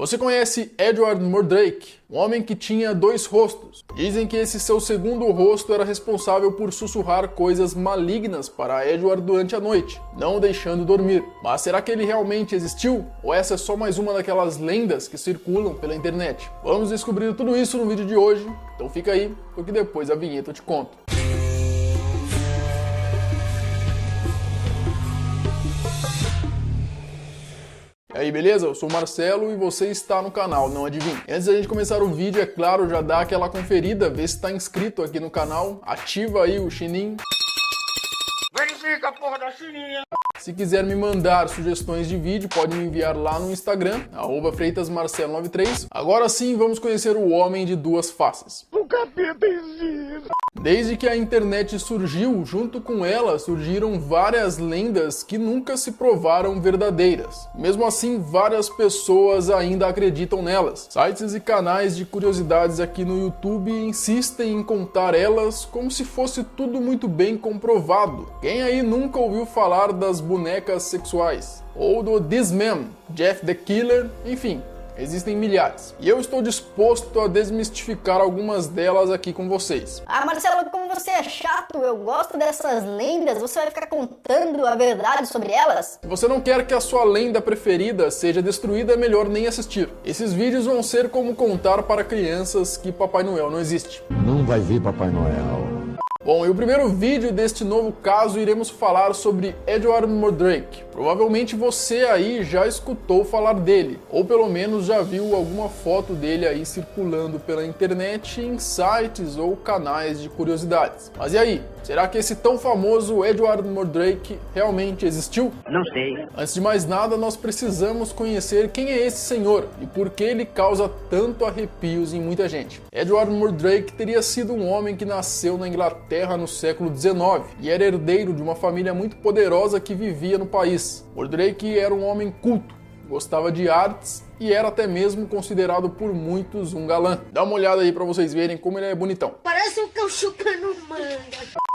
Você conhece Edward Mordrake, um homem que tinha dois rostos. Dizem que esse seu segundo rosto era responsável por sussurrar coisas malignas para Edward durante a noite, não o deixando dormir. Mas será que ele realmente existiu? Ou essa é só mais uma daquelas lendas que circulam pela internet? Vamos descobrir tudo isso no vídeo de hoje, então fica aí, porque depois a vinheta eu te conto. E aí, beleza? Eu sou o Marcelo e você está no canal Não Adivinha. Antes da gente começar o vídeo, é claro, já dá aquela conferida, vê se está inscrito aqui no canal, ativa aí o sininho. Verifica a porra da sininha! Se quiser me mandar sugestões de vídeo, pode me enviar lá no Instagram, @freitasmarcelo93. Agora sim, vamos conhecer o homem de duas faces. O capeta existe! Desde que a internet surgiu, junto com ela surgiram várias lendas que nunca se provaram verdadeiras. Mesmo assim, várias pessoas ainda acreditam nelas. Sites e canais de curiosidades aqui no YouTube insistem em contar elas como se fosse tudo muito bem comprovado. Quem aí nunca ouviu falar das bonecas sexuais? Ou do This Man, Jeff the Killer, enfim. Existem milhares. E eu estou disposto a desmistificar algumas delas aqui com vocês. Ah, Marcelo, como você é chato, eu gosto dessas lendas, você vai ficar contando a verdade sobre elas? Se você não quer que a sua lenda preferida seja destruída, é melhor nem assistir. Esses vídeos vão ser como contar para crianças que Papai Noel não existe. Não vai vir Papai Noel. Bom, e o primeiro vídeo deste novo caso iremos falar sobre Edward Mordrake. Provavelmente você aí já escutou falar dele, ou pelo menos já viu alguma foto dele aí circulando pela internet em sites ou canais de curiosidades. Mas e aí? Será que esse tão famoso Edward Mordrake realmente existiu? Não sei. Antes de mais nada, nós precisamos conhecer quem é esse senhor e por que ele causa tanto arrepios em muita gente. Edward Mordrake teria sido um homem que nasceu na Inglaterra no século XIX e era herdeiro de uma família muito poderosa que vivia no país. Mordrake era um homem culto, gostava de artes e era até mesmo considerado por muitos um galã. Dá uma olhada aí pra vocês verem como ele é bonitão. Parece um cão chupando manga.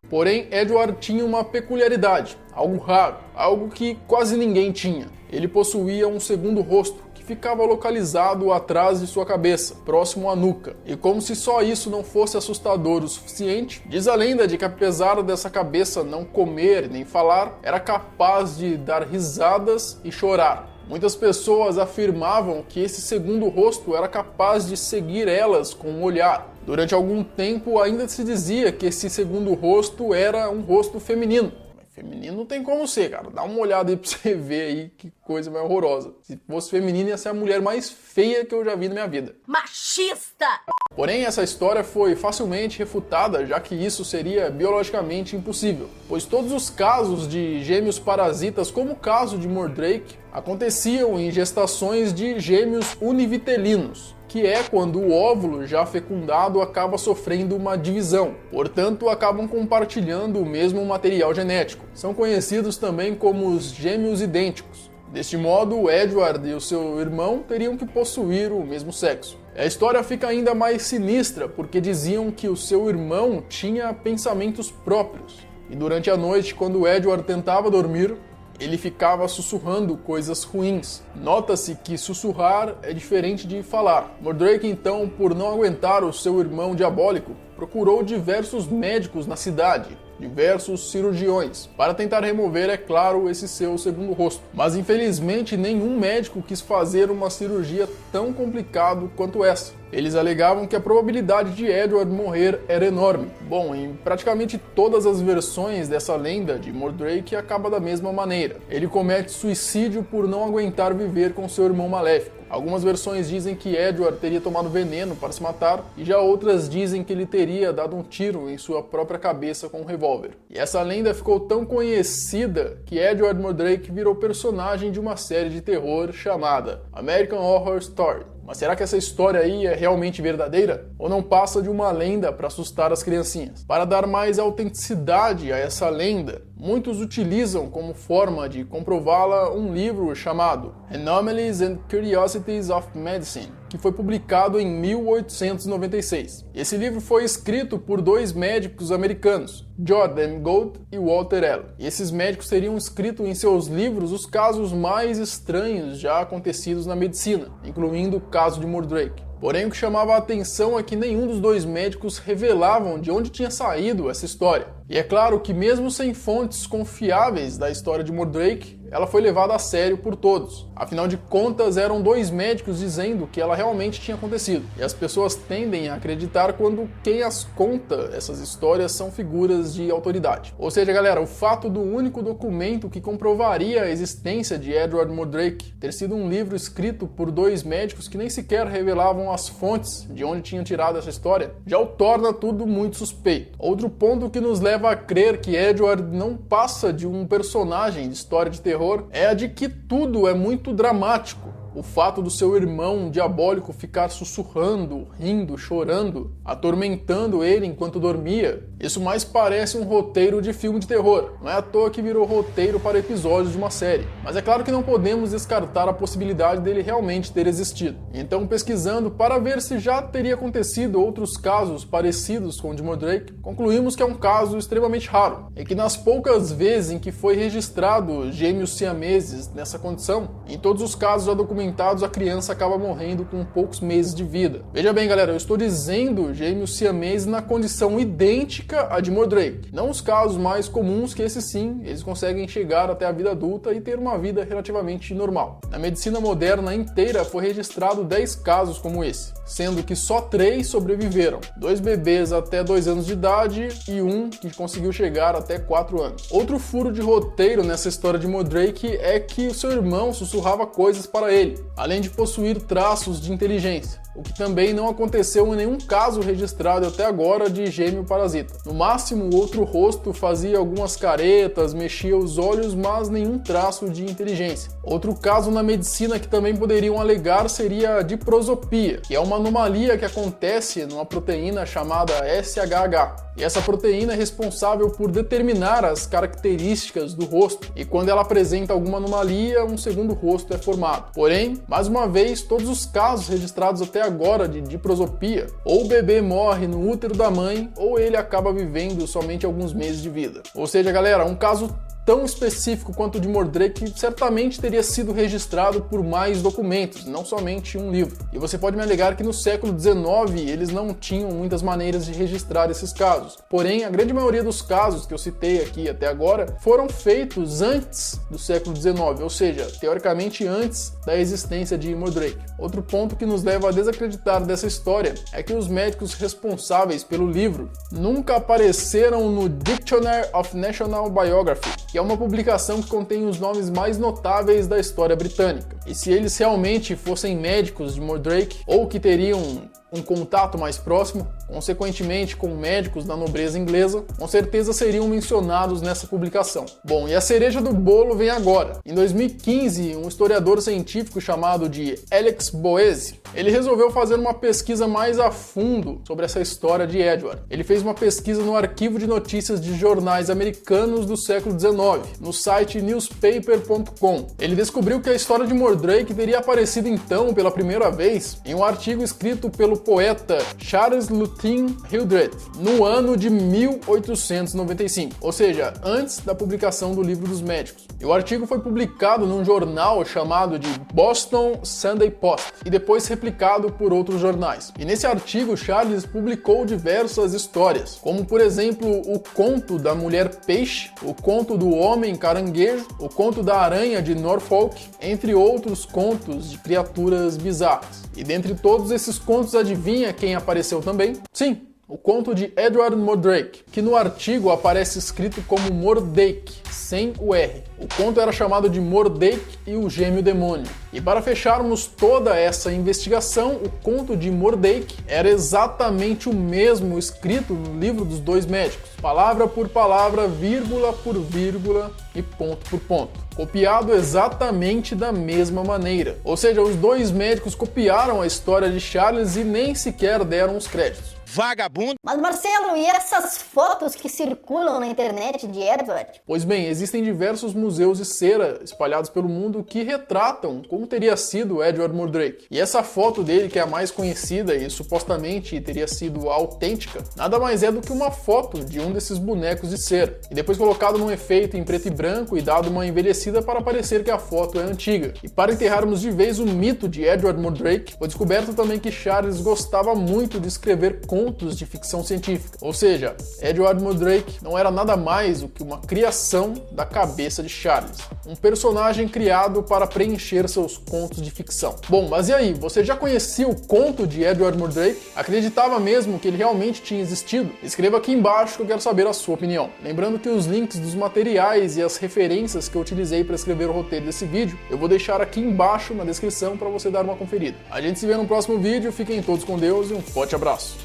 Porém, Edward tinha uma peculiaridade, algo raro, algo que quase ninguém tinha. Ele possuía um segundo rosto, que ficava localizado atrás de sua cabeça, próximo à nuca. E como se só isso não fosse assustador o suficiente, diz a lenda de que apesar dessa cabeça não comer nem falar, era capaz de dar risadas e chorar. Muitas pessoas afirmavam que esse segundo rosto era capaz de seguir elas com um olhar. Durante algum tempo ainda se dizia que esse segundo rosto era um rosto feminino. Mas feminino não tem como ser, cara. Dá uma olhada aí pra você ver aí que coisa mais horrorosa. Se fosse feminino ia ser a mulher mais feia que eu já vi na minha vida. Machista! Porém, essa história foi facilmente refutada, já que isso seria biologicamente impossível, pois todos os casos de gêmeos parasitas, como o caso de Mordrake, aconteciam em gestações de gêmeos univitelinos, que é quando o óvulo já fecundado acaba sofrendo uma divisão, portanto acabam compartilhando o mesmo material genético. São conhecidos também como os gêmeos idênticos. Deste modo, Edward e o seu irmão teriam que possuir o mesmo sexo. A história fica ainda mais sinistra porque diziam que o seu irmão tinha pensamentos próprios. E durante a noite, quando Edward tentava dormir, ele ficava sussurrando coisas ruins. Nota-se que sussurrar é diferente de falar. Mordrake, então, por não aguentar o seu irmão diabólico, procurou diversos médicos na cidade, diversos cirurgiões, para tentar remover, é claro, esse seu segundo rosto. Mas infelizmente nenhum médico quis fazer uma cirurgia tão complicada quanto essa. Eles alegavam que a probabilidade de Edward morrer era enorme. Bom, em praticamente todas as versões dessa lenda de Mordrake acaba da mesma maneira. Ele comete suicídio por não aguentar viver com seu irmão maléfico. Algumas versões dizem que Edward teria tomado veneno para se matar, e já outras dizem que ele teria dado um tiro em sua própria cabeça com um revólver. E essa lenda ficou tão conhecida que Edward Mordrake virou personagem de uma série de terror chamada American Horror Story. Mas será que essa história aí é realmente verdadeira? Ou não passa de uma lenda para assustar as criancinhas? Para dar mais autenticidade a essa lenda, Muitos utilizam como forma de comprová-la um livro chamado Anomalies and Curiosities of Medicine, que foi publicado em 1896. Esse livro foi escrito por dois médicos americanos, George M. Gould e Walter Allen. E esses médicos teriam escrito em seus livros os casos mais estranhos já acontecidos na medicina, incluindo o caso de Mordrake. Porém, o que chamava a atenção é que nenhum dos dois médicos revelavam de onde tinha saído essa história. E é claro que mesmo sem fontes confiáveis da história de Mordrake, ela foi levada a sério por todos. Afinal de contas, eram dois médicos dizendo que ela realmente tinha acontecido. E as pessoas tendem a acreditar quando quem as conta essas histórias são figuras de autoridade. Ou seja, galera, o fato do único documento que comprovaria a existência de Edward Mordrake ter sido um livro escrito por dois médicos que nem sequer revelavam as fontes de onde tinham tirado essa história, já o torna tudo muito suspeito. Outro ponto que nos leva a crer que Edward não passa de um personagem de história de terror é a de que tudo é muito dramático. O fato do seu irmão diabólico ficar sussurrando, rindo, chorando, atormentando ele enquanto dormia, isso mais parece um roteiro de filme de terror. Não é à toa que virou roteiro para episódios de uma série. Mas é claro que não podemos descartar a possibilidade dele realmente ter existido. Então, pesquisando para ver se já teria acontecido outros casos parecidos com o de Mordrake, concluímos que é um caso extremamente raro, e que nas poucas vezes em que foi registrado gêmeos siameses nessa condição, em todos os casos já documentados, a criança acaba morrendo com poucos meses de vida. Veja bem, galera, eu estou dizendo gêmeos siameses na condição idêntica à de Mordrake. Não os casos mais comuns, que esses sim, eles conseguem chegar até a vida adulta e ter uma vida relativamente normal. Na medicina moderna inteira foi registrado 10 casos como esse, sendo que só 3 sobreviveram. 2 bebês até 2 anos de idade e um que conseguiu chegar até 4 anos. Outro furo de roteiro nessa história de Mordrake é que o seu irmão sussurrava coisas para ele, além de possuir traços de inteligência, o que também não aconteceu em nenhum caso registrado até agora de gêmeo parasita. No máximo, o outro rosto fazia algumas caretas, mexia os olhos, mas nenhum traço de inteligência. Outro caso na medicina que também poderiam alegar seria a diprosopia, que é uma anomalia que acontece numa proteína chamada SHH. E essa proteína é responsável por determinar as características do rosto, e quando ela apresenta alguma anomalia, um segundo rosto é formado. Porém, mais uma vez, todos os casos registrados até agora de diprosopia, ou o bebê morre no útero da mãe, ou ele acaba vivendo somente alguns meses de vida. Ou seja, galera, um caso tão específico quanto o de Mordrake certamente teria sido registrado por mais documentos, não somente um livro. E você pode me alegar que no século XIX eles não tinham muitas maneiras de registrar esses casos. Porém, a grande maioria dos casos que eu citei aqui até agora foram feitos antes do século XIX, ou seja, teoricamente antes da existência de Mordrake. Outro ponto que nos leva a desacreditar dessa história é que os médicos responsáveis pelo livro nunca apareceram no Dictionary of National Biography, que é uma publicação que contém os nomes mais notáveis da história britânica. E se eles realmente fossem médicos de Mordrake, ou que teriam um contato mais próximo, consequentemente com médicos da nobreza inglesa, com certeza seriam mencionados nessa publicação. Bom, e a cereja do bolo vem agora. Em 2015, um historiador científico chamado de Alex Boese, ele resolveu fazer uma pesquisa mais a fundo sobre essa história de Edward. Ele fez uma pesquisa no arquivo de notícias de jornais americanos do século XIX, no site newspaper.com. Ele descobriu que a história de Mordrake teria aparecido então pela primeira vez em um artigo escrito pelo poeta Charles Lutin Hildreth, no ano de 1895, ou seja, antes da publicação do Livro dos Médicos. E o artigo foi publicado num jornal chamado de Boston Sunday Post e depois replicado por outros jornais. E nesse artigo, Charles publicou diversas histórias, como por exemplo o conto da mulher peixe, o conto do homem caranguejo, o conto da aranha de Norfolk, entre outros contos de criaturas bizarras. E dentre todos esses contos, adivinha quem apareceu também? Sim, o conto de Edward Mordrake, que no artigo aparece escrito como Mordake, sem o R. O conto era chamado de Mordeik e o Gêmeo Demônio. E para fecharmos toda essa investigação, o conto de Mordeik era exatamente o mesmo escrito no livro dos dois médicos, palavra por palavra, vírgula por vírgula e ponto por ponto, copiado exatamente da mesma maneira. Ou seja, os dois médicos copiaram a história de Charles e nem sequer deram os créditos. Vagabundo. Mas Marcelo, e essas fotos que circulam na internet de Edward? Pois bem, existem diversos museus de cera espalhados pelo mundo que retratam como teria sido Edward Mordrake. E essa foto dele, que é a mais conhecida e supostamente teria sido autêntica, nada mais é do que uma foto de um desses bonecos de cera, e depois colocado num efeito em preto e branco e dado uma envelhecida para parecer que a foto é antiga. E para enterrarmos de vez o mito de Edward Mordrake, foi descoberto também que Charles gostava muito de escrever contos de ficção científica. Ou seja, Edward Mordrake não era nada mais do que uma criação da cabeça de Charles, um personagem criado para preencher seus contos de ficção. Bom, mas e aí, você já conhecia o conto de Edward Mordrake? Acreditava mesmo que ele realmente tinha existido? Escreva aqui embaixo que eu quero saber a sua opinião. Lembrando que os links dos materiais e as referências que eu utilizei para escrever o roteiro desse vídeo, eu vou deixar aqui embaixo na descrição para você dar uma conferida. A gente se vê no próximo vídeo, fiquem todos com Deus e um forte abraço.